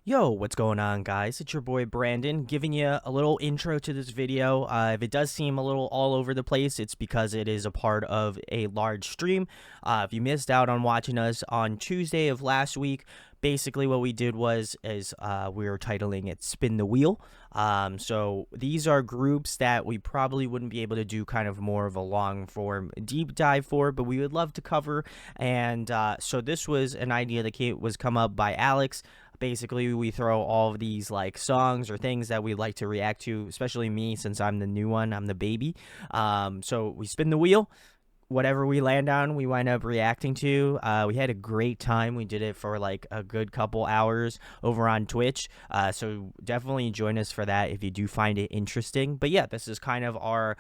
Yo, what's going on, guys? It's your boy Brandon giving you a little intro to this video. If it does seem a little all over the place, it's because it is a part of a large stream. If you missed out on watching us on Tuesday of last week, basically what we did is we were titling it "Spin the Wheel." So these are groups that we probably wouldn't be able to do kind of more of a long form deep dive for, but we would love to cover. And so this was an idea that was come up by Alex. Basically, we throw all of these like songs or things that we like to react to, especially me since I'm the new one, I'm the baby. So we spin the wheel, whatever we land on, we wind up reacting to. We had a great time. We did it for like a good couple hours over on Twitch. So definitely join us for that if you do find it interesting. But yeah, this is kind of our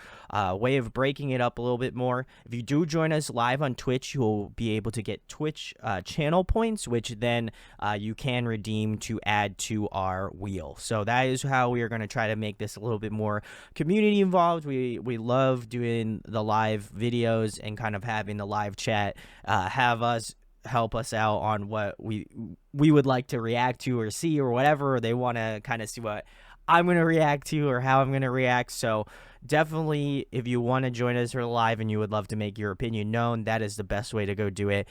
way of breaking it up a little bit more. If you do join us live on Twitch, you'll be able to get Twitch channel points, which then you can redeem to add to our wheel. So that is how we are going to try to make this a little bit more community involved. We love doing the live videos and kind of having the live chat, have us help us out on what we would like to react to or see or whatever, or they want to kind of see what I'm going to react to or how I'm going to react. So definitely, if you want to join us here live and you would love to make your opinion known, that is the best way to go do it.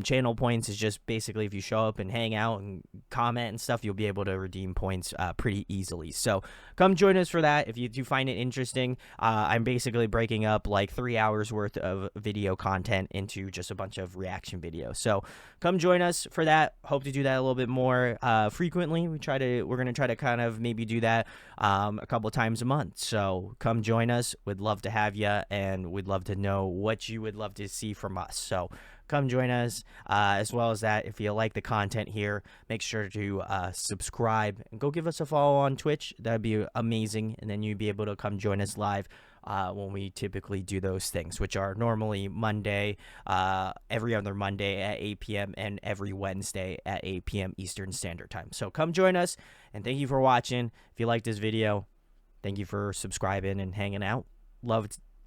Channel points is just basically if you show up and hang out and comment and stuff, you'll be able to redeem points pretty easily. So come join us for that if you do find it interesting. I'm basically breaking up like 3 hours worth of video content into just a bunch of reaction videos. So come join us for that. Hope to do that a little bit more frequently. We're going to try to kind of maybe do that a couple times a month. So come join us. We'd love to have you, and we'd love to know what you would love to see from us. So come join us. As well as that, if you like the content here, make sure to subscribe and go give us a follow on Twitch. That'd be amazing, and then you'd be able to come join us live when we typically do those things, which are normally Monday, every other Monday at 8 p.m. and every Wednesday at 8 p.m. Eastern Standard Time. So come join us, and thank you for watching. If you like this video, thank you for subscribing and hanging out.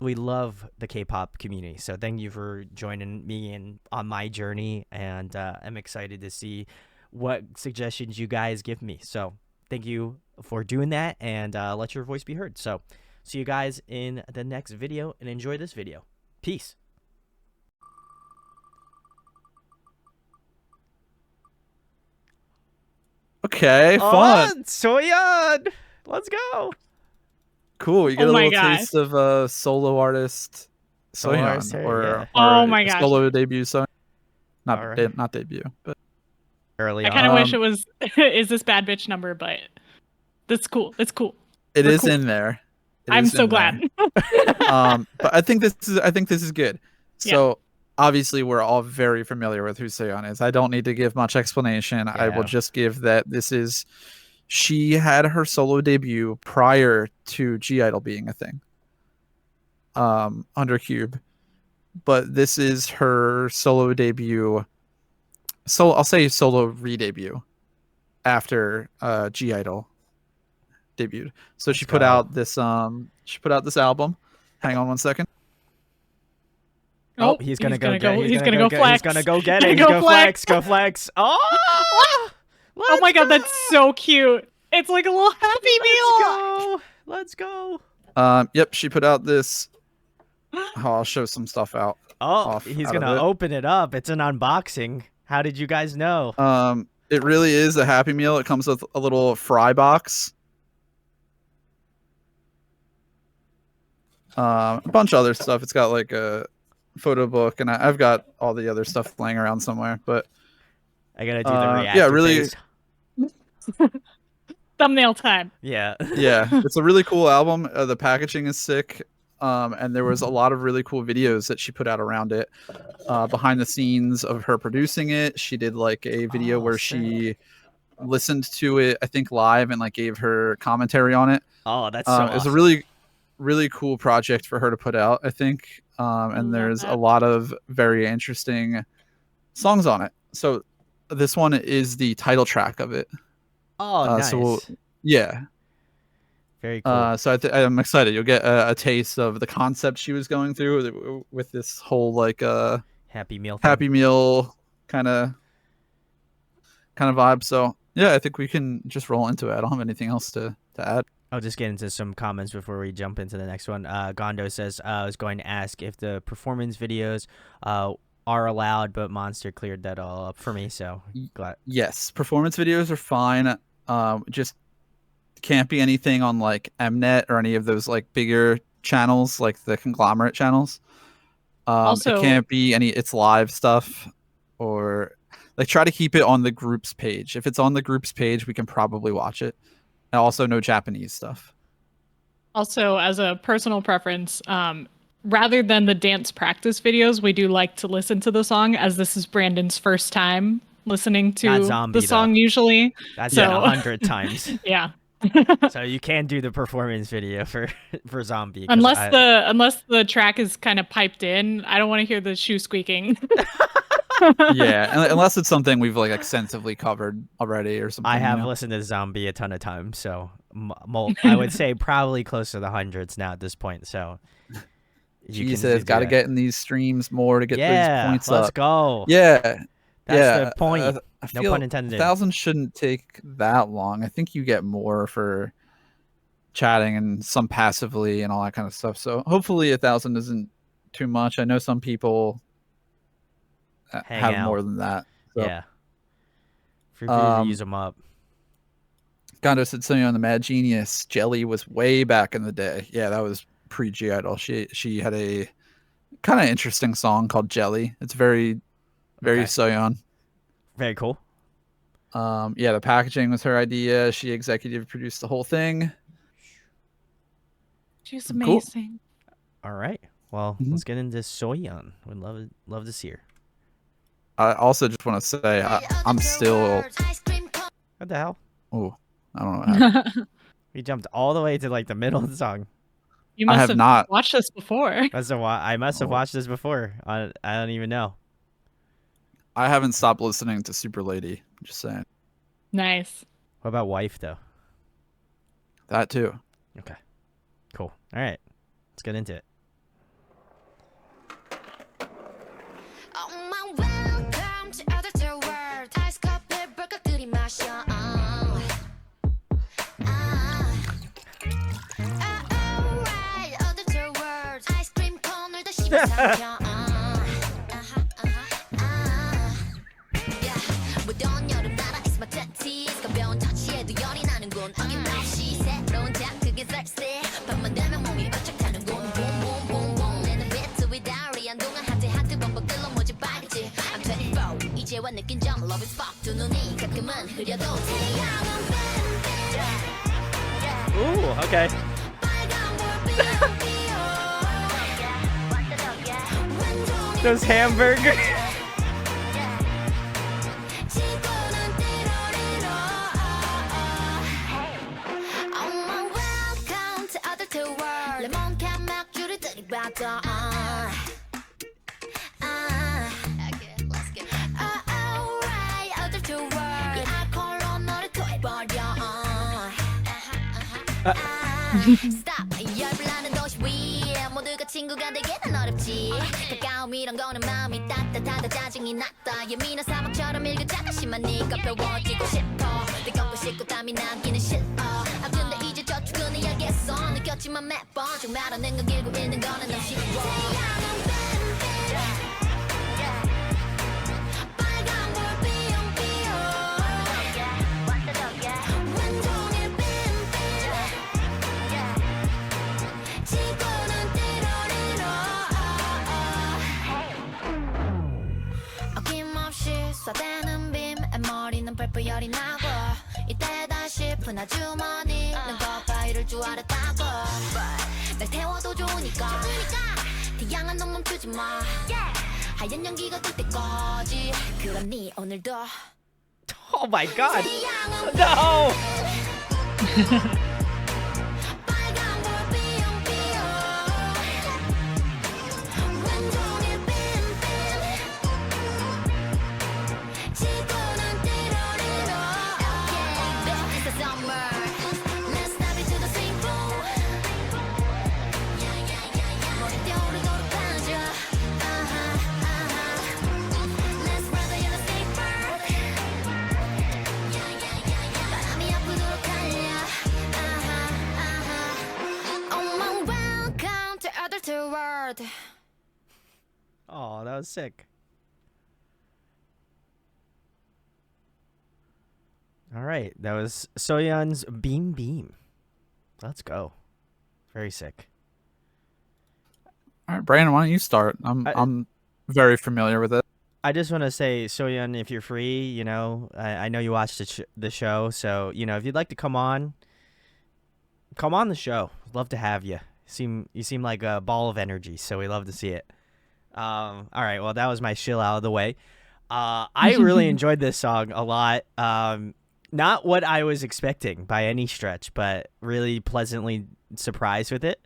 We love the K-pop community, so thank you for joining me on my journey, and I'm excited to see what suggestions you guys give me. So thank you for doing that, and let your voice be heard. So see you guys in the next video, and enjoy this video. Peace. Okay, fun. Soyeon! Let's go. Cool. You get Oh a my little gosh. taste of a solo artist Soyeon, Yeah. Oh or my a gosh. solo debut Soyeon. Not Alright. not debut, but Early I on. kind of wish it was is this bad bitch number, but that's cool. It's cool. it We're is cool. in there. I'm so glad. But I think this is good. Yeah. So obviously we're all very familiar with who Soyeon is. I don't need to give much explanation. I will Yeah. just give that she had her solo debut prior to G Idol being a thing. Under Cube. But this is her solo debut. So I'll say solo re-debut after G Idol debuted. So she put out this album. Hang on one second. Oh, he's gonna go flex. He's gonna go He's gonna go get it. He's gonna flex. Go flex. Oh! Oh my god, that's so cute. It's like a little Happy Meal. Let's go. Yep, she put out this. Oh, I'll show some stuff out. Oh, he's gonna open it up. It's an unboxing. How did you guys know? It really is a Happy Meal. It comes with a little fry box. A bunch of other stuff. It's got like a photo book, and I've got all the other stuff laying around somewhere. But I gotta do the reaction. yeah, really. Face. Thumbnail time. Yeah. Yeah, it's a really cool album. The packaging is sick. And there was a lot of really cool videos that she put out around it, behind the scenes of her producing it. She did like a video where she listened to it, I think live, and like gave her commentary on it. Oh, that's so awesome. It was a really, really cool project for her to put out, I think. And there's a lot of very interesting songs on it. So this one is the title track of it. Oh, nice. So yeah. Very cool. So I'm excited. You'll get a taste of the concept she was going through with this whole like Happy Meal kind of vibe. So Yeah, I think we can just roll into it. I don't have anything else to add. I'll just get into some comments before we jump into the next one. Gondo says, I was going to ask if the performance videos are allowed, but Monster cleared that all up for me, so glad. Yes, performance videos are fine. Just can't be anything on like Mnet or any of those like bigger channels, like the conglomerate channels. Also, it can't be any It's Live stuff, or like try to keep it on the group's page. If it's on the group's page, we can probably watch it. And also no Japanese stuff. Also, as a personal preference, rather than the dance practice videos, we do like to listen to the song, as this is Brandon's first time listening to Zombie, the song though. usually. That's so 100 times. Yeah. So you can do the performance video for Zombie. Unless the track is kind of piped in. I don't want to hear the shoe squeaking. Yeah, unless it's something we've like extensively covered already or something. I have listened to Zombie a ton of times, so I would say probably close to the hundreds now at this point. So Jesus, got to get in these streams more to get those points let's up. Go. Yeah, that's the point. I No feel pun intended. 1,000 shouldn't take that long. I think you get more for chatting and some passively and all that kind of stuff. So hopefully 1,000 isn't too much. I know some people have more than that. So. Yeah. Free to use them up. Gondo said something on the Mad Genius. Jelly was way back in the day. Yeah, that was pre-G Idol. She had a kind of interesting song called Jelly. It's very Soyeon. Very cool. Yeah, the packaging was her idea. She executive produced the whole thing. She's amazing. All right. Well, let's get into Soyeon. We'd love to see her. I also just want to say I'm still. What the hell? Oh, I don't know what happened. We jumped all the way to like the middle of the song. You must have not watched this before. I must have watched this before. I don't even know. I haven't stopped listening to Super Lady. Just saying. Nice. What about Wife though? That too. Okay. Cool. All right. Let's get into it. Ooh, okay. Those hamburgers. 친구가 되기는 어렵지 가까움이란 거는 마음이 따뜻하다 짜증이 났다 예민한 사막처럼 일교차가 심하니까 배워지고 싶어 뜨겁고 싶고 땀이 나기는 싫어 아 근데 이제 저축은 해야겠어 느꼈지만 매번 좀 말하는 건 길고 있는 거는 너무 쉬워 쏟아대는 빔에 머리는 펄펄 열이 나고 이때다 싶은 아주머니는 겉바위를 줄 알았다고 날 태워도 좋으니까 태양아 넌 멈추지 마 하얀 연기가 뜰 때까지 그럼 네 오늘도 Oh my god. No. hard. Oh, that was sick. All right, that was Soyeon's Beam Beam. Let's go. Very sick. All right, Brandon, why don't you start? I'm very familiar with it. I just want to say, Soyeon, if you're free, you know, I know you watched the show, so you know, if you'd like to come on the show. Love to have you. You seem like a ball of energy, so we love to see it. All right, well, that was my shill out of the way. I really enjoyed this song a lot. Not what I was expecting by any stretch, but really pleasantly surprised with it.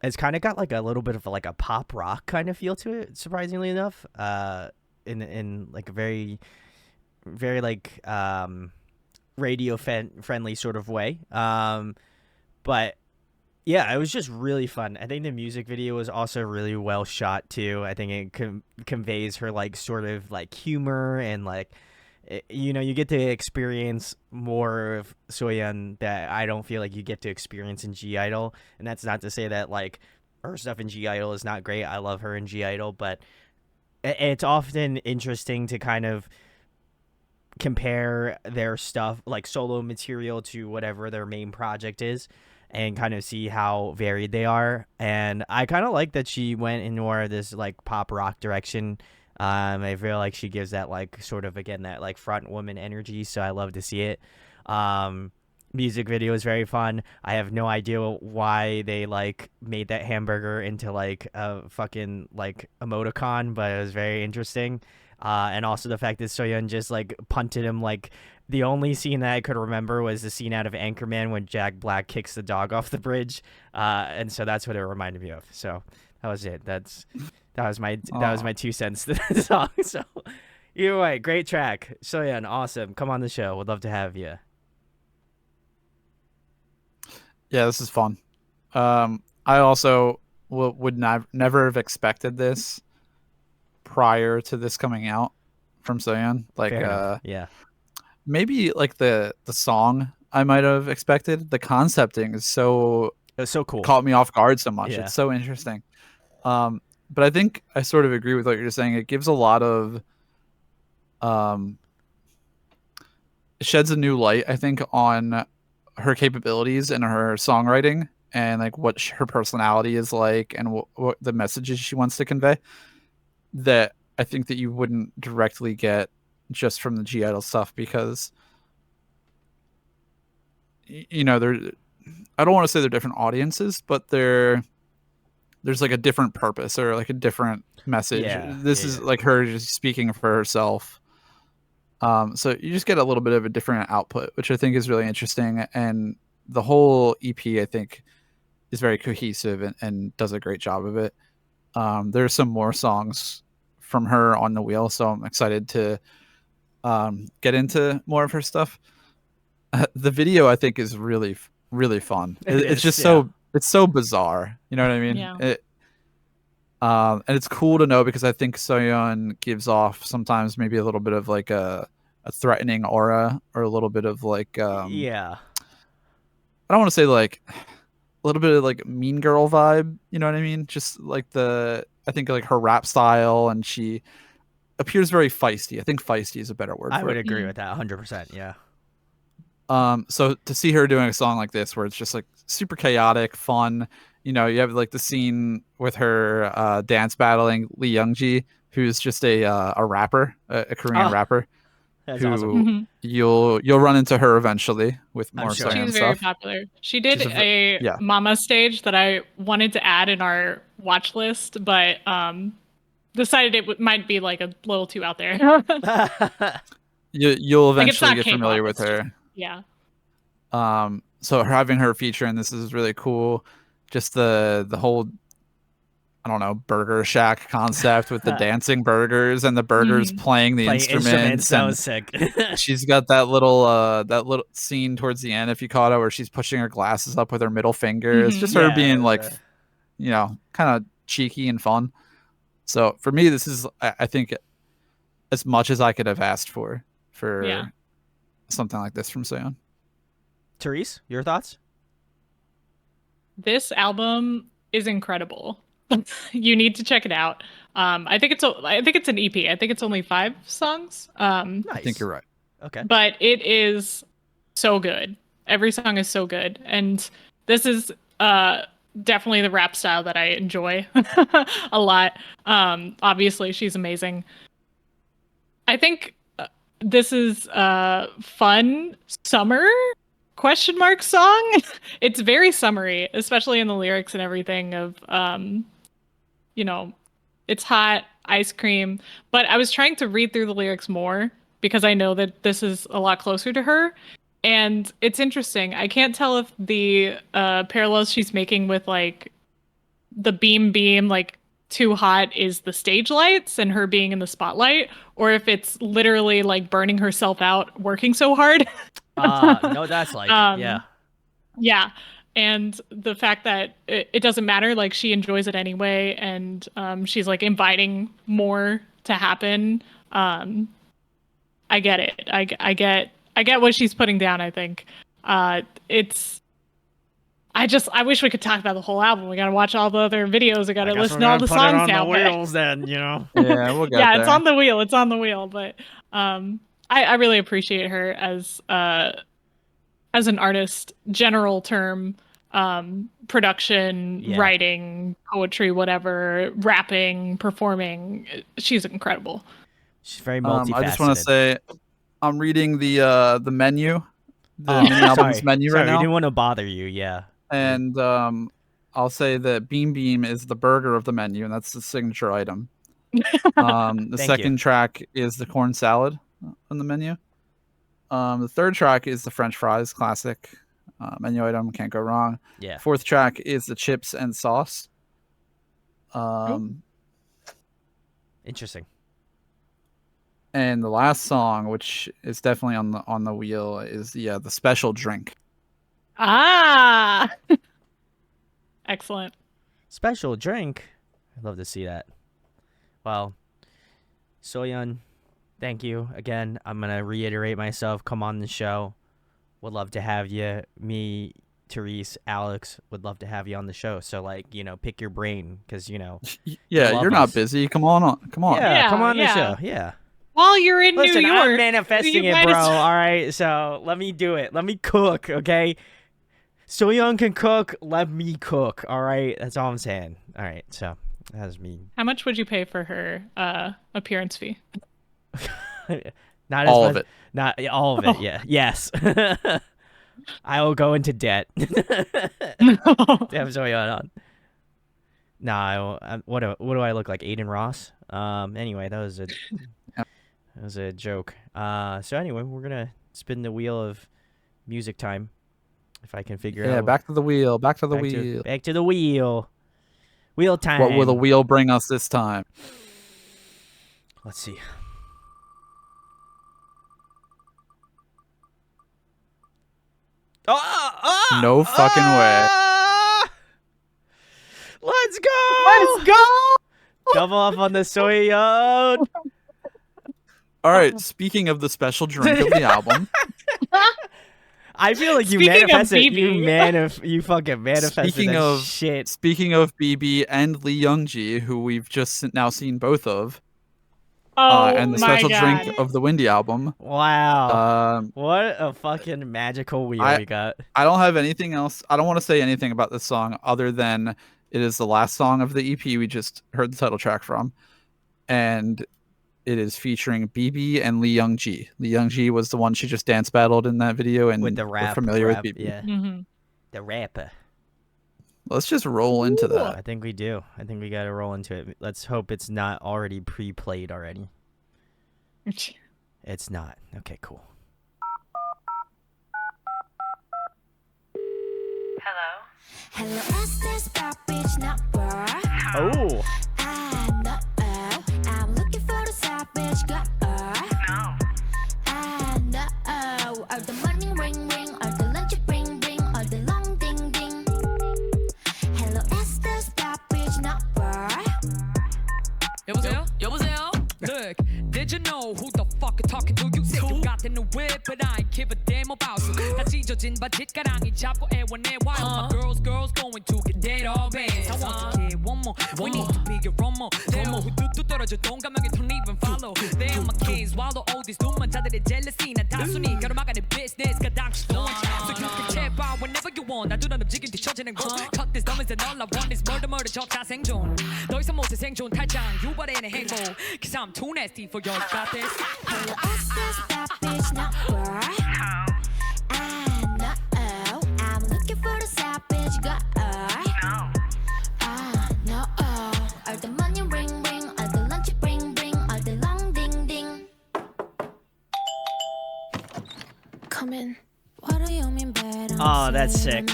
It's kind of got like a little bit of like a pop rock kind of feel to it, surprisingly enough. In like a very, very like radio friendly sort of way. But yeah, it was just really fun. I think the music video was also really well shot too. I think it conveys her like sort of like humor and like, you know, you get to experience more of Soyeon that I don't feel like you get to experience in G Idol. And that's not to say that like her stuff in G Idol is not great. I love her in G Idol, but it's often interesting to kind of compare their stuff like solo material to whatever their main project is and kind of see how varied they are. And I kind of like that she went in more of this like pop rock direction. I feel like she gives that like sort of, again, that like front woman energy, so I love to see it. Music video is very fun. I have no idea why they like made that hamburger into like a fucking like emoticon, but it was very interesting. And also the fact that Soyeon just like punted him. Like the only scene that I could remember was the scene out of Anchorman when Jack Black kicks the dog off the bridge, and so that's what it reminded me of. So that was it. That was my 2 cents to the song. So either way, great track. Soyeon, awesome. Come on the show. Would love to have you. Yeah, this is fun. I also would never have expected this prior to this coming out from Soyeon. Like, yeah, maybe like the song I might have expected. The concepting is it was so cool. Caught me off guard so much. Yeah. It's so interesting. But I think I sort of agree with what you're saying. It gives a lot of, it sheds a new light, I think, on her capabilities and her songwriting and like what her personality is like and what the messages she wants to convey that I think that you wouldn't directly get just from the G Idol stuff, because you know, I don't want to say they're different audiences, but there's like a different purpose or like a different message. This is like her just speaking for herself. So you just get a little bit of a different output, which I think is really interesting. And the whole EP, I think, is very cohesive and does a great job of it. There's some more songs from her on the wheel, so I'm excited to get into more of her stuff. The video, I think, is really, really fun. It's just it's so bizarre. You know what I mean? Yeah. And it's cool to know, because I think Soyeon gives off sometimes maybe a little bit of like a threatening aura, or a little bit of like I don't want to say like a little bit of like mean girl vibe, you know what I mean? Just like I think like her rap style, and she appears very feisty. I think feisty is a better word. I would agree with that 100%. Yeah. So to see her doing a song like this, where it's just like super chaotic, fun, you know, you have like the scene with her dance battling Lee Youngji, who's just a rapper, a Korean rapper. That's who awesome. You'll run into her eventually with more sure. Soyeon She's very stuff. popular. She did She's a Mama stage that I wanted to add in our watch list, but decided it might be like a little too out there. You'll eventually like get familiar with her. Yeah. So having her feature in this is really cool. Just the whole, I don't know, burger shack concept with the dancing burgers and the burgers playing the instruments. That was sick. She's got that little scene towards the end, if you caught it, where she's pushing her glasses up with her middle finger. It's just her being like, you know, kind of cheeky and fun. So for me, this is, I think, as much as I could have asked for something like this from Soyeon. Therese, your thoughts? This album is incredible. You need to check it out. I think it's an EP. I think it's only 5 songs. Nice. I think you're right. Okay. But it is so good. Every song is so good. And this is definitely the rap style that I enjoy a lot. Obviously, she's amazing. I think this is a fun summer ? Song. It's very summery, especially in the lyrics and everything of, it's hot, ice cream. But I was trying to read through the lyrics more because I know that this is a lot closer to her. And it's interesting. I can't tell if the parallels she's making with like the beam, like too hot is the stage lights and her being in the spotlight, or if it's literally like burning herself out working so hard. No, that's like, yeah. Yeah. And the fact that it doesn't matter, like she enjoys it anyway. And she's like inviting more to happen. I get it. I get what she's putting down, I think. I wish we could talk about the whole album. We gotta watch all the other videos. We gotta listen to all the songs now. The wheels then, you know. Yeah, we'll get yeah, there. it's on the wheel. It's on the wheel. But I really appreciate her as an artist, general term, production, writing, poetry, whatever, rapping, performing. She's incredible. She's very multifaceted. I just want to say, I'm reading the menu, the mini album's menu right now. I didn't want to bother you, yeah. And I'll say that Beam is the burger of the menu, and that's the signature item. The second track is the corn salad on the menu. The third track is the French fries, classic menu item, can't go wrong. Yeah. Fourth track is the chips and sauce. Interesting. And the last song, which is definitely on the wheel, is the special drink. Ah, excellent. Special drink. I'd love to see that. Well, Soyeon, thank you again. I'm gonna reiterate myself. Come on the show. Would love to have you. Me, Therese, Alex would love to have you on the show. So like, pick your brain because Yeah, you're not busy. Come on. Yeah, come on the show. Yeah. While you're in Listen, New York, I'm manifesting it, bro. All right, so let me do it. Let me cook, okay? Soyeon can cook. Let me cook. All right, that's all I'm saying. All right, so that's me. How much would you pay for her appearance fee? Not all as of much, it. Not all of it. Yeah. Yes. I will go into debt. Damn, Soyeon on. Nah, what do I look like? Aiden Ross. Anyway, that was a joke. So anyway, we're gonna spin the wheel of music time. If I can figure out. Yeah, back to the wheel. Back to the wheel. Wheel time. What will the wheel bring us this time? Let's see. No fucking way. Let's go. Double up on the Soyeon. All right. Speaking of the special drink of the album, I feel like you Speaking manifested. of You fucking manifested shit. Speaking of BB and Lee Young-ji, who we've just now seen both of, and the my special God. drink of the Windy album. Wow. What a fucking magical wheel we got. I don't have anything else. I don't want to say anything about this song other than it is the last song of the EP we just heard the title track from, and it is featuring BB and Lee Young-ji. Lee Young-ji was the one she just dance battled in that video, and with the rap, we're familiar with BB. Yeah. Mm-hmm. The rapper. Let's just roll into that. I think we do. I think we got to roll into it. Let's hope it's not already pre-played already. It's not. Okay, cool. Hello, is this bad bitch number? Oh. I know. I'm looking for a savage girl. No. I know. All the money ring ring, all the lunch bring bring, all the long ding ding. Hello, is this bad bitch number? 여보세요? 여보세요? Look, did you know who the fuck you're talking to? You say you got the new whip, but I ain't give a damn about you. 나 찢어 찢어진 바짓가랑이 잡고 애원해 와요. My girls going to get dead all bands. I want to get one more. We need to be your one more. 뚝뚝 떨어져 동감하게 don't even follow. They are my kids swallow all these 눈만 자들의 jealousy 난 다순이 가로막아내 business 가당시 don't So you can check out whenever you want. 나두란 움직임 뒤처지는 곳 Cut this dummies and all I want is murder 접사 생존. 더 이상 못해 생존 탈장 유발에는 행복. Cause I'm too nasty for your got this. What's this bad bitch number? I know I'm looking for the sad bitch girl. I know all the money ring ring, all the lunch bring bring, all the long ding ding. Come in. What do you mean better? Oh, that's sick.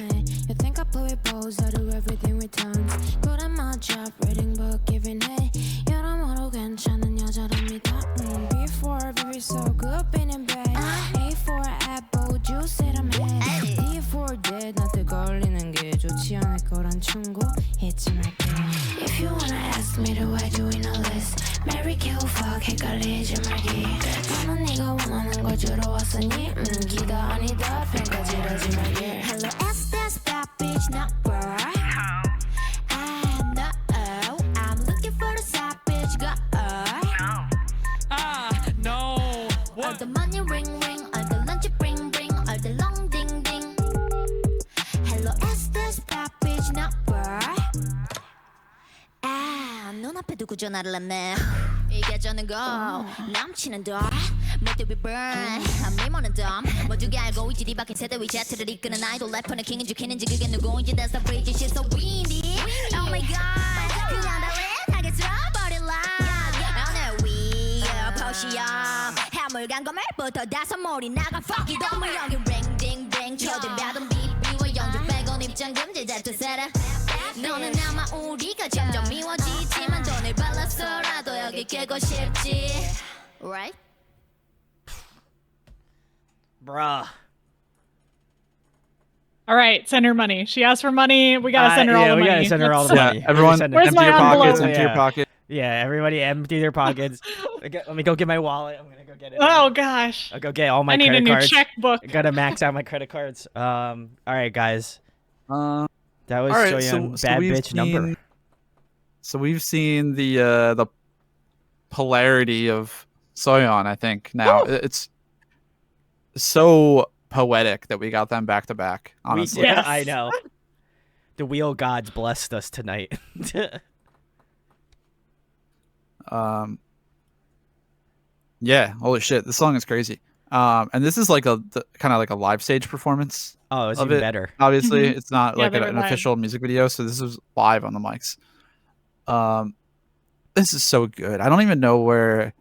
You think I play with balls, I do everything with tongues. Good at my job, reading book, giving hey. 여러모로 괜찮은 여자랍니다. Before, baby, so good, being in bed. A for apple, juice it, I'm head. D for dead, 나한테 걸리는 게 좋지 않을 거란 충고 잊지 말게. If you wanna ask me to why do we know this? Mary kill fuck, 헷갈리지 말기. 너는 네가 원하는 걸 주러 왔으니 기다 아니다, 평가지 하지 말게. Hello, ask this bad bitch number. I know I'm looking for the sad bitch girl. No. All the money ring ring, all the lunch bring bring, all the long ding ding. Hello, ask this bad bitch number. 눈앞에 두고 전화를 했네. 이게 저는 거 남친은 더 못돼 we burn 미모는 덤 모두가 알고 있지 뒤바뀐 세대 위자트를 이끄는 아이돌 래퍼는 킹인지 퀸인지 그게 누구인지 that's the bridge she's so windy. Oh my god 그냥 달릿하게 쓸어버릴라. 오늘 위에 포시엄 해물 강거물부터 다섯 몰이 나가 fuck it don't me 여기 ring ding ding 초대받은 비비와 연주 빼곤 입장 금지 대투 세라. 너는 아마 우리가 점점 미워지지만 돈을 발라서라도 여기 깨고 싶지 right? Bruh. All right, send her money. She asked for money. We gotta send her all the money. We gotta send her all the Yeah, money. everyone, Send Where's empty my your pockets, envelope? empty your Yeah. pocket. Yeah, everybody empty their pockets. Let me go get my wallet. I'm gonna go get it. Oh gosh. I'll go get all my I need a credit new cards. checkbook. I gotta max out my credit cards. All right, guys. That was All right, Soyeon so bad we've bitch number. So we've seen the polarity of Soyeon. I think now it's so poetic that we got them back to back. Honestly, Yes. I know. The wheel gods blessed us tonight. Yeah, holy shit, this song is crazy. And this is like kind of like a live stage performance. Oh, it's of even it. better. Obviously, it's not Yeah, like they were an live. official music video, so this is live on the mics. This is so good. I don't even know where.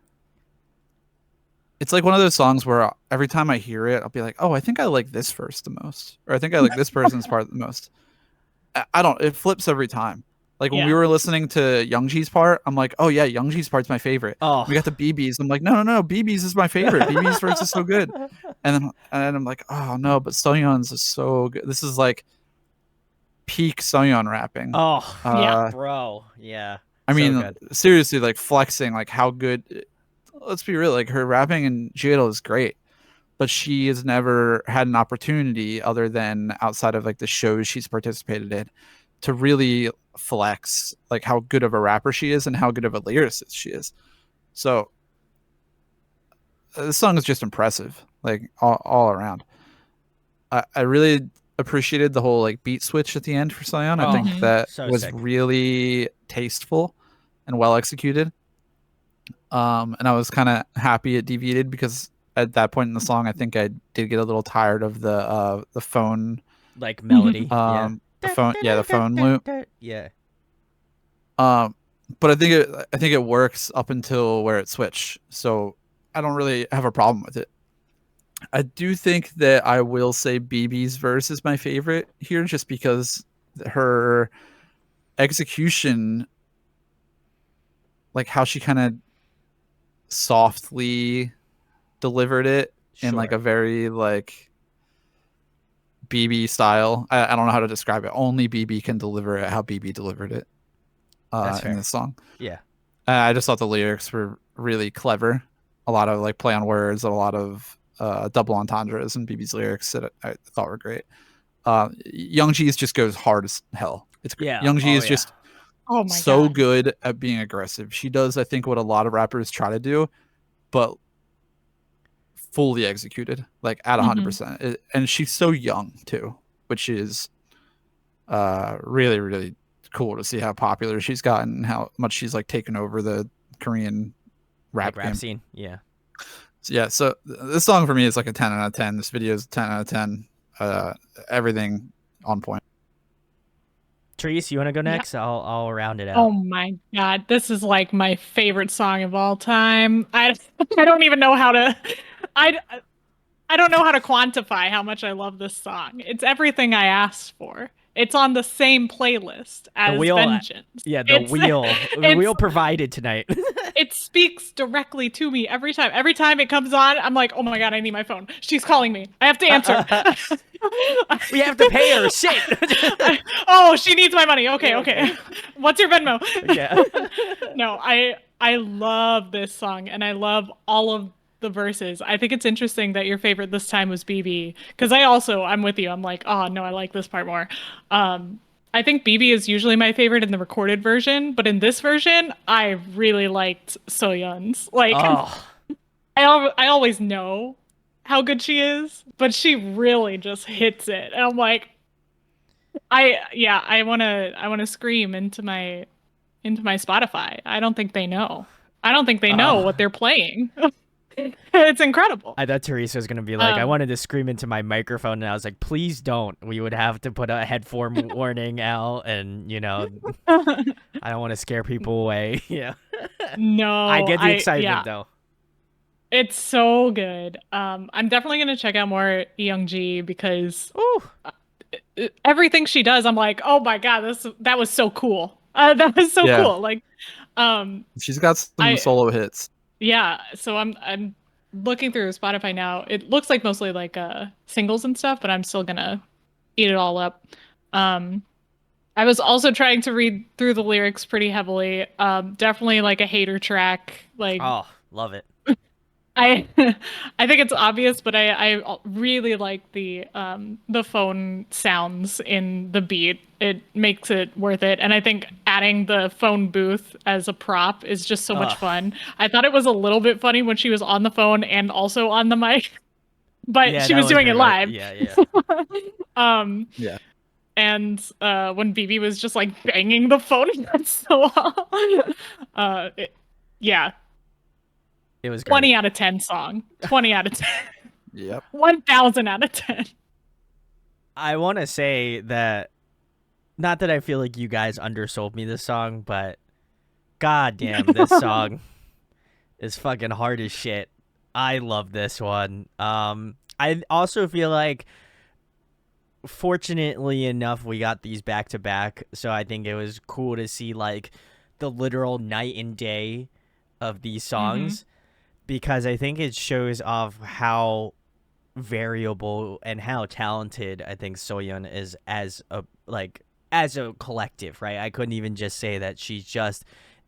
It's like one of those songs where every time I hear it, I'll be like, "Oh, I think I like this verse the most," or "I think I like this person's part the most." I don't. It flips every time. Like when we Yeah. were listening to Youngji's part, I'm like, "Oh yeah, Youngji's part's my favorite." Oh, We got the BBs. I'm like, no, BBs is my favorite. BB's verse is so good. And I'm like, oh no, but Soyeon's is so good. This is like peak Soyeon rapping. oh, Yeah. bro, yeah. I so mean, good. seriously, like flexing, like how good. Let's be real, like her rapping in Jidal is great, but she has never had an opportunity other than outside of like the shows she's participated in to really flex like how good of a rapper she is and how good of a lyricist she is. So this song is just impressive, like all around. I really appreciated the whole like beat switch at the end for Soyeon. I Oh, think that so was sick. really tasteful and well executed. And I was kind of happy it deviated because at that point in the song, I think I did get a little tired of the phone, Like melody. the phone loop. Yeah. But I think it works up until where it switched. So I don't really have a problem with it. I do think that I will say BB's verse is my favorite here, just because her execution, like how she kind of softly delivered it in like Sure. a very like BB style. I don't know how to describe it. Only BB can deliver it how BB delivered it That's in fair. this song. Yeah. I just thought the lyrics were really clever. A lot of like play on words, a lot of double entendres in BB's lyrics that I thought were great. Youngji's just goes hard as hell. It's great. Yeah. Youngji Oh, is yeah. just Oh my so god. good at being aggressive. She does, I think, what a lot of rappers try to do, but fully executed, like at 100%. And she's so young too, which is really, really cool to see how popular she's gotten, how much she's like taken over the Korean rap Like rap game. scene. Yeah. So, yeah, so this song for me is like a 10 out of 10. This video is 10 out of 10. Everything on point. Therese, you want to go Yeah. next? I'll round it out. Oh my god, this is like my favorite song of all time. I don't even know how to I don't know how to quantify how much I love this song. It's everything I asked for. It's on the same playlist as wheel- Vengeance. Yeah, the it's- wheel provided tonight. It speaks directly to me every time. Every time it comes on, I'm like, oh my god, I need my phone. She's calling me. I have to answer. We have to pay her. Shit. Oh, she needs my money. Okay. What's your Venmo? Yeah. No, I love this song and I love all of the verses. I think it's interesting that your favorite this time was BB because I'm with you. I'm like, oh no, I like this part more. I think BB is usually my favorite in the recorded version, but in this version, I really liked Soyeon's. Like, Oh. I always know how good she is, but she really just hits it. And I'm like, I wanna scream into my Spotify. I don't think they know. I don't think they know what they're playing. It's incredible. I thought Therese was gonna be like, I Um, wanted to scream into my microphone, and I was like, please don't. We would have to put a headphone warning out, and I don't want to scare people away. Yeah, No, I get the excitement yeah, though. it's so good. I'm definitely gonna check out more Youngji because Ooh. everything she does, I'm like, oh my god, that was so cool. That was so Yeah. cool. Like, She's got some I- solo hits. yeah. So I'm looking through Spotify now. It looks like mostly like singles and stuff, but I'm still gonna eat it all up. I was also trying to read through the lyrics pretty heavily. Definitely like a hater track. Like, Oh, love it. I I think it's obvious, but I really like the phone sounds in the beat. It makes it worth it. And I think adding the phone booth as a prop is just so much Ugh. fun. I thought it was a little bit funny when she was on the phone and also on the mic, but Yeah, she that was doing very it good. live. Yeah. Yeah. And when BB was just like banging the phone against the wall, yeah, It was great. 20 out of 10 song. 20 out of 10. Yep. 1000 out of 10. I want to say that, not that I feel like you guys undersold me this song, but god damn, this song is fucking hard as shit. I love this one. I also feel like, fortunately enough, we got these back to back, so I think it was cool to see like the literal night and day of these songs, because I think it shows off how variable and how talented I think Soyeon is as a collective, right? I couldn't even just say that she's just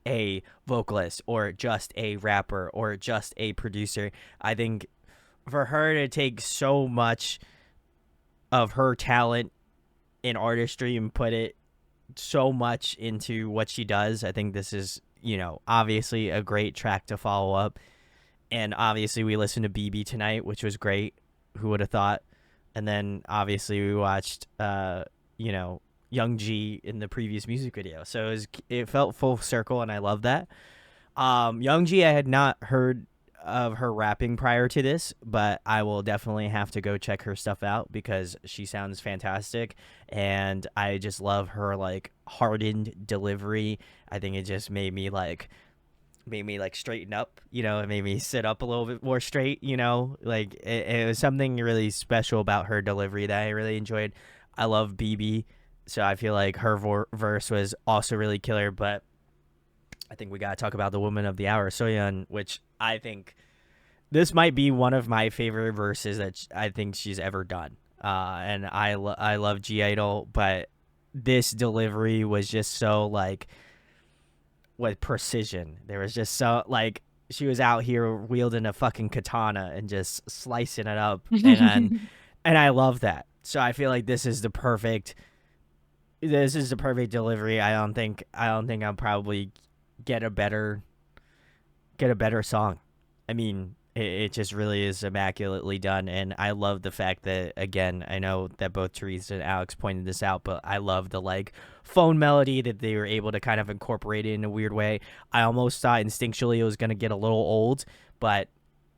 a vocalist or just a rapper or just a producer. I think for her to take so much of her talent in artistry and put it so much into what she does, I think this is, obviously a great track to follow up. And obviously we listened to BB tonight, which was great. Who would have thought? And then obviously we watched, Young G in the previous music video. So it felt full circle, and I love that. Young G, I had not heard of her rapping prior to this, but I will definitely have to go check her stuff out because she sounds fantastic, and I just love her like hardened delivery. I think it just made me straighten up, it made me sit up a little bit more straight, like it was something really special about her delivery that I really enjoyed. I love BB, so I feel like her verse was also really killer, but I think we got to talk about the woman of the hour, Soyeon, which I think this might be one of my favorite verses that I think she's ever done. And I love G Idol, but this delivery was just so like with precision. There was just so like she was out here wielding a fucking katana and just slicing it up, and I love that. So I feel like this is the perfect delivery. I don't think I'll probably get a better song. I mean, it just really is immaculately done, and I love the fact that, again, I know that both Therese and Alex pointed this out, but I love the like phone melody that they were able to kind of incorporate it in a weird way. I almost thought instinctually it was going to get a little old, but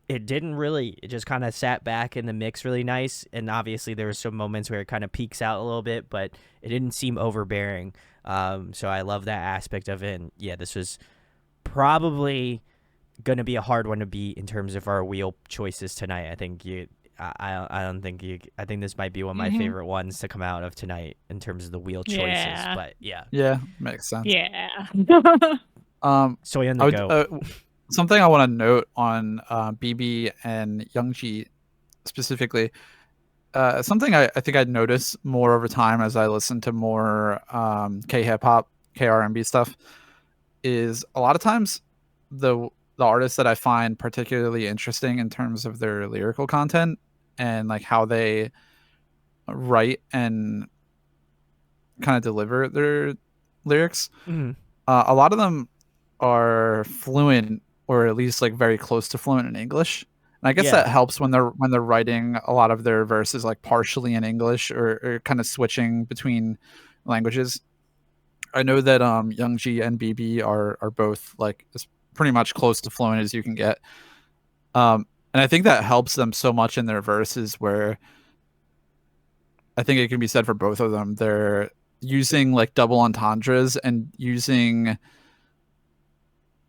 it didn't really. It just kind of sat back in the mix really nice, and obviously there were some moments where it kind of peaks out a little bit, but it didn't seem overbearing. So I love that aspect of it, and yeah, this was probably going to be a hard one to beat in terms of our wheel choices tonight. I think I think this might be one of my favorite ones to come out of tonight in terms of the wheel choices. But yeah, makes sense. Yeah. Soyeon the go. Something I want to note on BB and Youngji specifically, something I think I'd notice more over time as I listen to more K-hip hop, K-R&B stuff, is a lot of times the artists that I find particularly interesting in terms of their lyrical content and like how they write and kind of deliver their lyrics. A lot of them are fluent, or at least like very close to fluent in English. And I guess that helps when they're writing a lot of their verses like partially in English or kind of switching between languages. I know that Youngji and BB are both like pretty much close to fluent as you can get. And I think that helps them so much in their verses, where I think it can be said for both of them. They're using like double entendres and using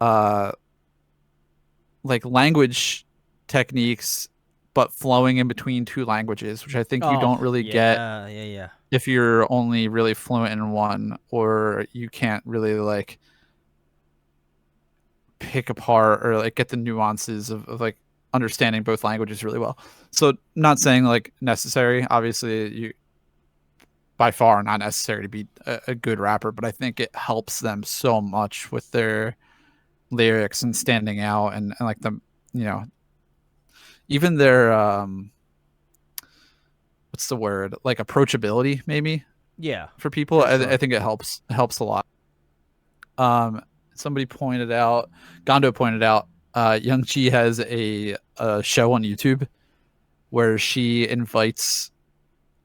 like language techniques, but flowing in between two languages, which I think you don't really get if you're only really fluent in one, or you can't really like pick apart or like get the nuances of like understanding both languages really well. So not saying like necessary, obviously you by far not necessary to be a good rapper, but I think it helps them so much with their lyrics and standing out and like the, you know, even their what's the word, like approachability maybe for people. Sure. I think it helps a lot. Somebody pointed out, Gondo pointed out, Youngji has a show on YouTube where she invites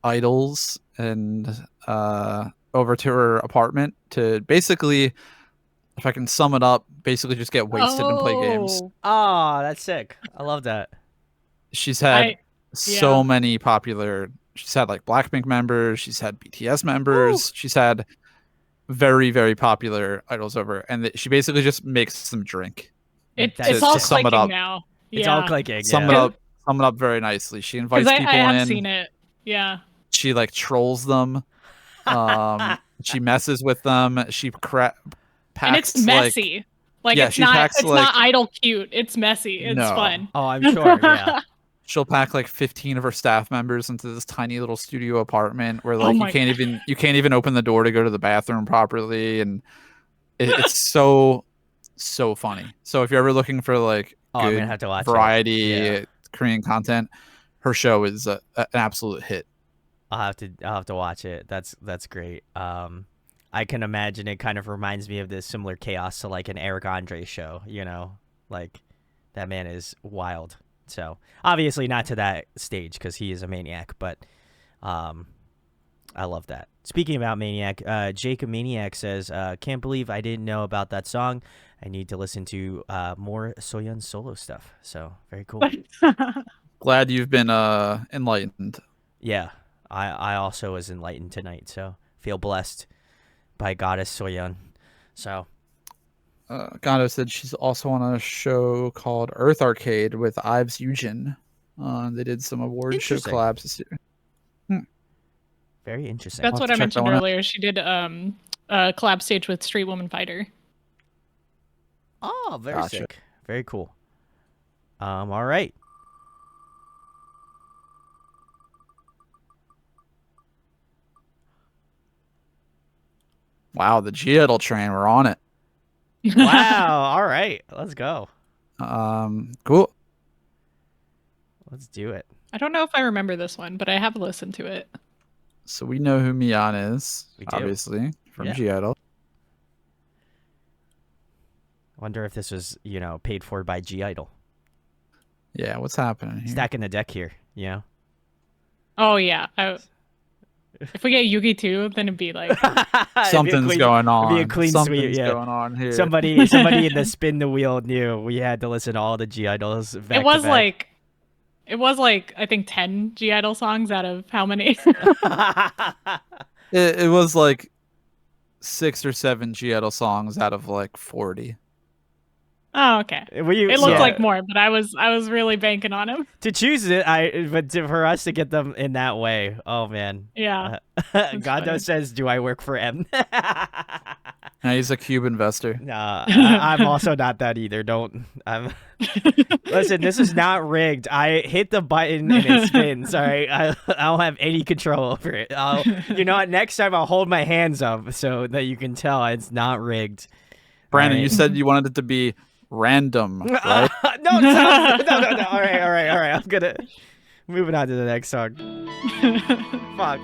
idols and over to her apartment to basically, if I can sum it up, basically just get wasted and play games. Oh, that's sick. I love that. She's had so many popular, she's had like Blackpink members, she's had BTS members, she's had very, very popular idols over, and she basically just makes them drink. It's all clicking now. It's all clicking. Sum it up very nicely. She invites people in. I have seen it. Yeah. She like trolls them. She messes with them. She packs, and it's messy. Like it's not idol cute. It's messy. It's fun. Oh, I'm sure. Yeah. She'll pack like 15 of her staff members into this tiny little studio apartment where like you can't even open the door to go to the bathroom properly, and it's so funny. So if you're ever looking for like I'm gonna have to watch variety Korean content, her show is an absolute hit. I'll have to watch it. That's great. I can imagine it kind of reminds me of this similar chaos to like an Eric Andre show, you know, like that man is wild. So obviously not to that stage because he is a maniac, but I love that. Speaking about maniac, Jacob Maniac says, can't believe I didn't know about that song. I need to listen to more Soyeon solo stuff. So very cool. Glad you've been enlightened. Yeah, I also was enlightened tonight, so feel blessed by Goddess Soyeon. So Gondo said she's also on a show called Earth Arcade with Ives Eugen. They did some award show collabs this year. Very interesting. That's what I mentioned earlier. She did a collab stage with Street Woman Fighter. Oh, very sick. Very cool. All right. Wow, the G-Idol train, we're on it. Wow. All right. Let's go. Cool. Let's do it. I don't know if I remember this one, but I have listened to it. So we know who Miyeon is, We do. obviously, from Yeah. G-Idol. Wonder if this was, paid for by G-Idol. Yeah, what's happening here? Stacking the deck here, Oh yeah. If we get Yugi too, then it'd be like Something's going on. It'd be a clean Something's sweep, yeah. going on here. Somebody in the spin the wheel knew we had to listen to all the G-Idols back it was to back. like I think 10 G-Idol songs out of how many? It was like 6 or 7 G-Idol songs out of like 40. Oh, okay. It looked like more, but I was really banking on him. To choose it, for us to get them in that way, oh man. Yeah. Gondo funny. says, "Do I work for M?" Now he's a cube investor. Nah, I'm also not that either. Listen, this is not rigged. I hit the button and it spins. All right, I don't have any control over it. You know what? Next time I'll hold my hands up so that you can tell it's not rigged. Brandon, All you right. said you wanted it to be random, right? No. All right. I'm gonna moving on to the next song. Fuck.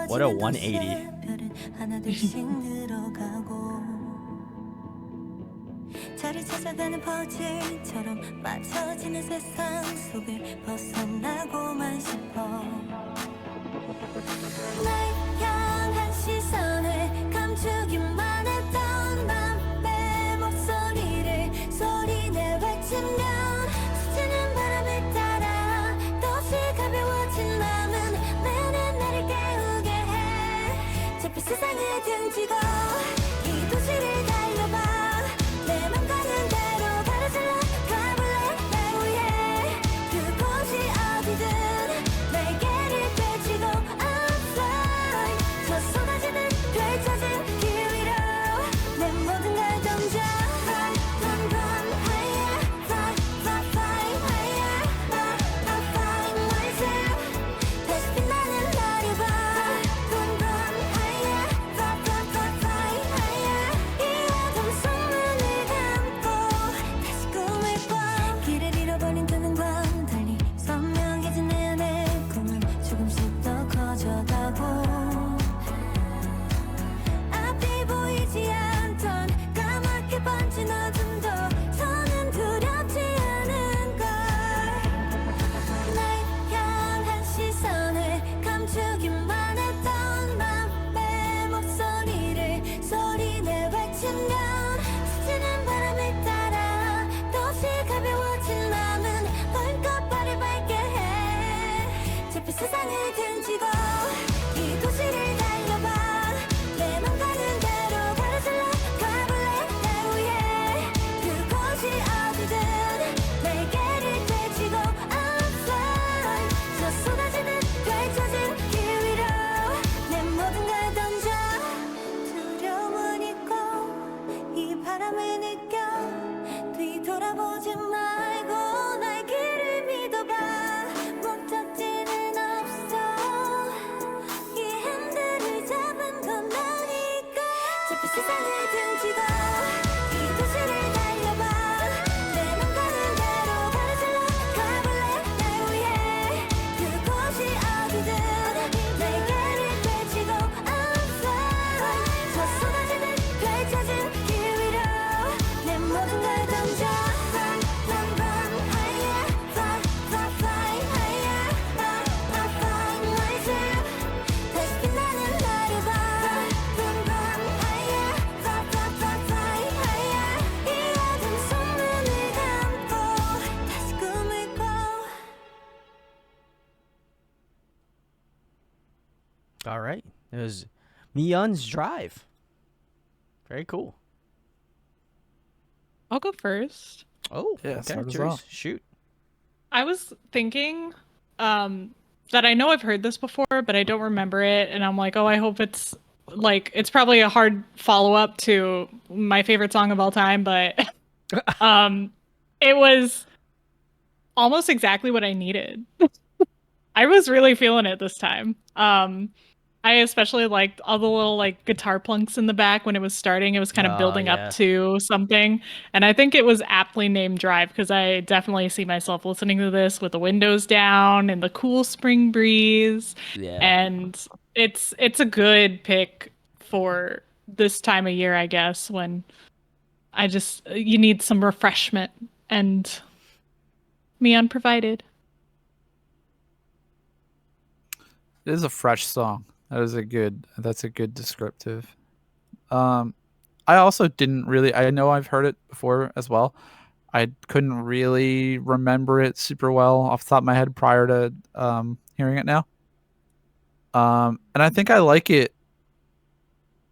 What a 180. 자리 찾아가는 퍼즐처럼 맞춰지는 세상 속을 벗어나고만 싶어 날 향한 시선을 감추기만 했던 맘의 목소리를 소리내 외치면 스치는 바람을 따라 또다시 가벼워진 맘은 매일 나를 깨우게 해 잡힌 세상을 등지고 이 도시를 달려봐 내 맘 가는 대로 가로질러 가볼래 날 위해 그곳이 어디든 날개를 펼치고 I'm fly 저 쏟아지는 펼쳐진 길 위로 내 모든 걸 던져 Run, run, run higher Fly, fly, fly higher I'm flying myself 다시 빛나는 나를 봐 Run, run higher Fly, fly, fly, fly higher 이 어둠 속 눈을 감고 다시 꿈을 꿔 길을 잃어버린 두 눈과 달리 선명해진 내 안의 꿈은 조금씩 더 커져가고 앞이 보이지 않던 까맣게 번진 어둠도 더는 두렵지 않은 걸 날 향한 시선을 감추기만 했던 맘의 목소리를 소리내 외치면 스치는 바람을 따라 또다시 가벼워진 맘은 벌컥 발을 밟게 해 잡힌 세상을 등지고 이 도시를 달려봐 내 맘 가는 대로 가로질러 가볼래 날 위해 그곳이 어디든 날개를 펼치고 I'm fly 저 쏟아지는 펼쳐진 길 위로 내 모든 걸 던져 두려움은 있고 이 바람을 느껴 뒤돌아보지 말고 날 길을 믿어봐 목적지는 없어 이 핸들을 잡은 건 나니까 잡힌 세상을 등지고 이 도시를 달려봐 내 맘 가는 대로 가로질러 가볼래 날 위해 그곳이 어디든 날개를 펼치고 I'm fly 저 쏟아지는 펼쳐진 길 위로 내 모든 걸 던져 Run, run, run higher Fly, fly, fly higher I'm flying myself 다시 빛나는 나를 봐 Run, run higher Fly, fly, fly, fly higher 이 어둠 속 눈을 감고 다시 꿈을 꿔 All right. It was Miyeon's Drive. Very cool. I'll go first. Oh, Yeah, okay. start us Therese, off. shoot. I was thinking that I know I've heard this before, but I don't remember it, and I'm like, oh, I hope it's like it's probably a hard follow up to my favorite song of all time, but it was almost exactly what I needed. I was really feeling it this time. I especially liked all the little like guitar plunks in the back when it was starting. It was kind of Oh, building up yeah. to something. And I think it was aptly named Drive because I definitely see myself listening to this with the windows down and the cool spring breeze. Yeah. And it's a good pick for this time of year, I guess, when you need some refreshment, and Miyeon provided. It is a fresh song. That's a good descriptive. I also didn't really, I know I've heard it before as well. I couldn't really remember it super well off the top of my head prior to hearing it now. And I think I like it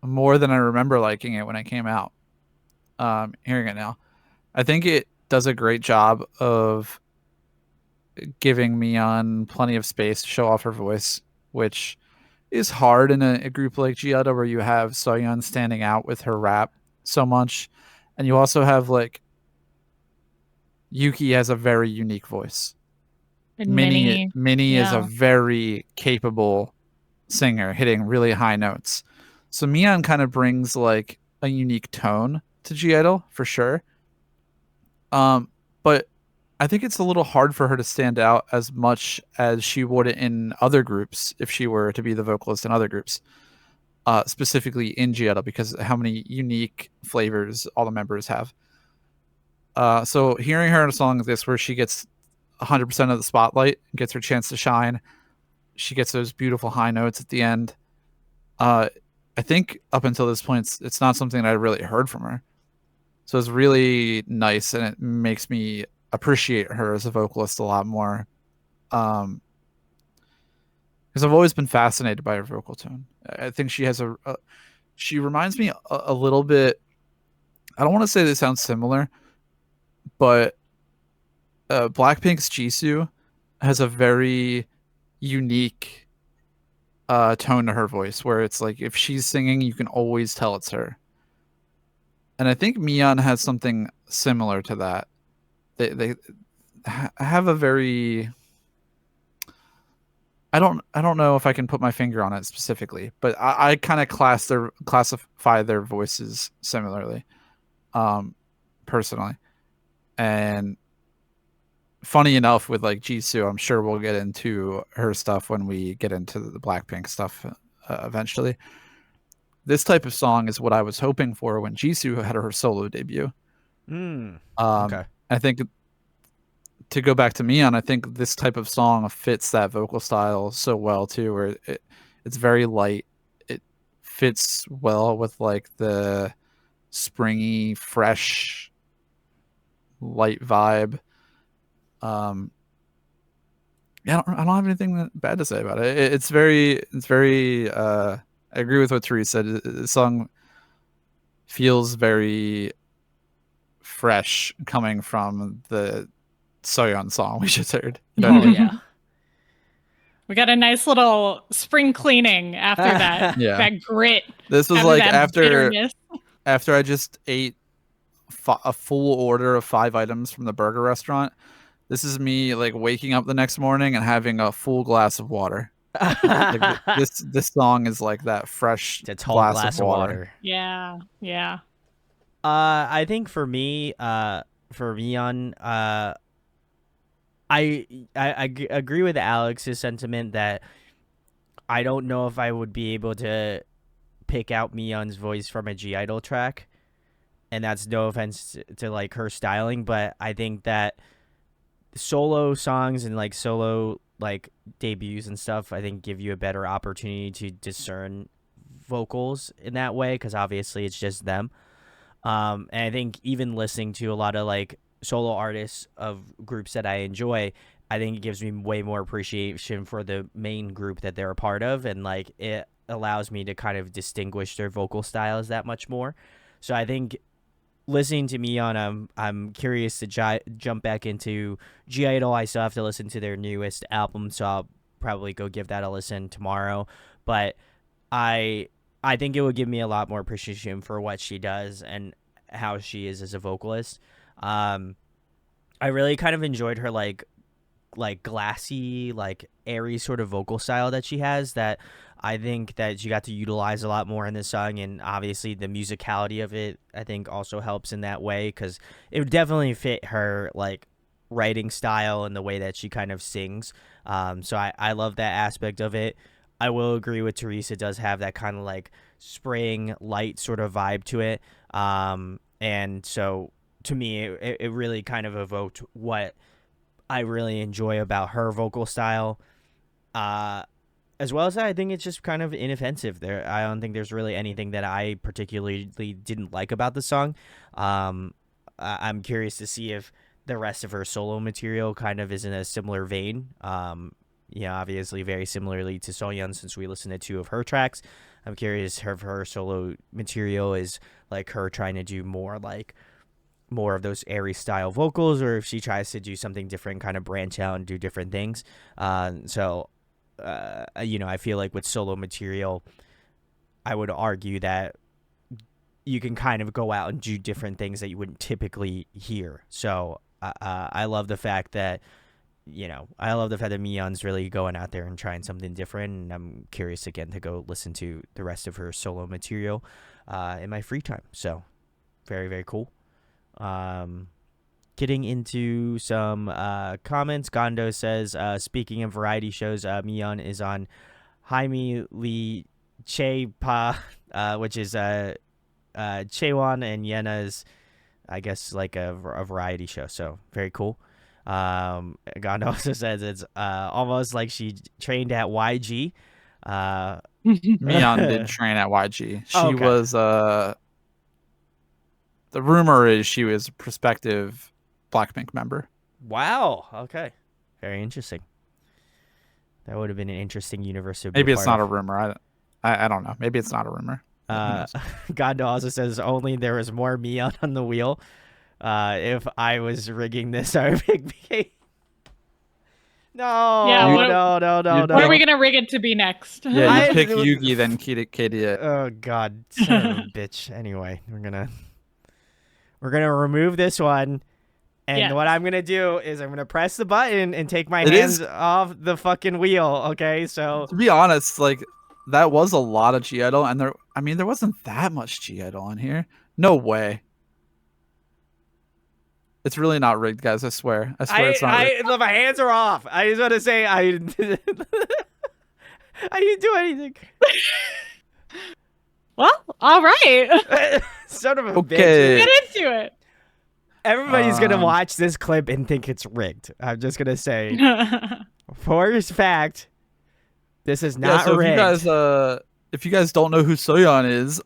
more than I remember liking it when it came out. Hearing it now, I think it does a great job of giving Miyeon plenty of space to show off her voice, which is hard in a group like Giada where you have Soyeon standing out with her rap so much, and you also have like Yuki has a very unique voice. And Minnie is a yeah. very capable singer, hitting really high notes. So Miyeon kind of brings like a unique tone to G-Idol for sure. But I think it's a little hard for her to stand out as much as she would in other groups if she were to be the vocalist in other groups, specifically in G-Idol, because how many unique flavors all the members have. So hearing her in a song like this where she gets 100% of the spotlight, gets her chance to shine, she gets those beautiful high notes at the end. I think up until this point, it's not something that I really heard from her. So it's really nice, and it makes me appreciate her as a vocalist a lot more. Because I've always been fascinated by her vocal tone. I think she has she reminds me a little bit. I don't want to say they sound similar, but Blackpink's Jisoo has a very unique tone to her voice, where it's like if she's singing, you can always tell it's her. And I think Miyeon has something similar to that. They have a very, I don't know if I can put my finger on it specifically, but I kind of classify their voices similarly, personally. And funny enough, with like Jisoo, I'm sure we'll get into her stuff when we get into the Blackpink stuff eventually. This type of song is what I was hoping for when Jisoo had her solo debut. Okay. I think, to go back to Miyeon, I think this type of song fits that vocal style so well too, where it's very light. It fits well with like the springy, fresh, light vibe. Yeah, I don't have anything bad to say about it. It's very. I agree with what Therese said. The song feels very fresh coming from the Soyeon song we just heard. You know what I Oh mean? yeah. We got a nice little spring cleaning after that. Yeah. That grit. This was after like that bitterness. after I just ate a full order of 5 items from the burger restaurant. This is me like waking up the next morning and having a full glass of water. Like, this song is like that fresh It's a tall glass of water. Yeah, yeah. I think for me, for Miyeon, I agree with Alex's sentiment that I don't know if I would be able to pick out Miyeon's voice from a G-Idol track, and that's no offense to like her styling, but I think that solo songs and like solo like debuts and stuff, I think give you a better opportunity to discern vocals in that way, because obviously it's just them. And I think even listening to a lot of like solo artists of groups that I enjoy, I think it gives me way more appreciation for the main group that they're a part of, and like it allows me to kind of distinguish their vocal styles that much more. So I think listening to Miyeon, I'm curious to jump back into G-Idol. I still have to listen to their newest album, so I'll probably go give that a listen tomorrow. But I I think it would give me a lot more appreciation for what she does and how she is as a vocalist. I really kind of enjoyed her like glassy, like airy sort of vocal style that she has, that I think that she got to utilize a lot more in this song. And obviously the musicality of it, I think, also helps in that way, because it would definitely fit her like writing style and the way that she kind of sings. So I love that aspect of it. I will agree with Therese. It does have that kind of like spring light sort of vibe to it. And so to me, it really kind of evoked what I really enjoy about her vocal style. As well as that, I think it's just kind of inoffensive. I don't think there's really anything that I particularly didn't like about the song. I'm curious to see if the rest of her solo material kind of is in a similar vein. Obviously very similarly to Soyeon, since we listened to 2 of her tracks. I'm curious if her solo material is like her trying to do more of those airy style vocals, or if she tries to do something different, kind of branch out and do different things. I feel like with solo material, I would argue that you can kind of go out and do different things that you wouldn't typically hear. So I love the fact that Miyeon's really going out there and trying something different, and I'm curious again to go listen to the rest of her solo material in my free time. So very, very cool. Getting into some comments, Gondo says, speaking of variety shows, Miyeon is on Jaime Lee Che Pa, which is Chaewon and Yena's, I guess, like a variety show. So very cool. Gondo also says it's almost like she trained at YG. Miyeon did train at YG. She Okay. was the rumor is she was a prospective Blackpink member. Wow. Okay. Very interesting. That would have been an interesting universe to be Maybe a it's part not of. a rumor. I don't know. Maybe it's not a rumor. Who knows? Gondo also says only there was more Miyeon on the wheel. If I was rigging this, I would pick BK. No, Yeah, no. What are we gonna rig it to be next? Yeah, I- you pick Yugi, then Katie. Oh God, son of a bitch. Anyway, we're gonna remove this one, and Yeah. what I'm gonna do is I'm gonna press the button and take my It hands is- off the fucking wheel. Okay, so To be honest, like that was a lot of G Idol, and there wasn't that much G Idol in here. No way. It's really not rigged, guys. I swear. I swear it's not rigged. My hands are off. I just want to say I didn't do anything. Well, all right. Son of a Okay. bitch. Get into it. Everybody's gonna watch this clip and think it's rigged. I'm just gonna say, for a fact, this is not So rigged. if you guys don't know who Soyeon is,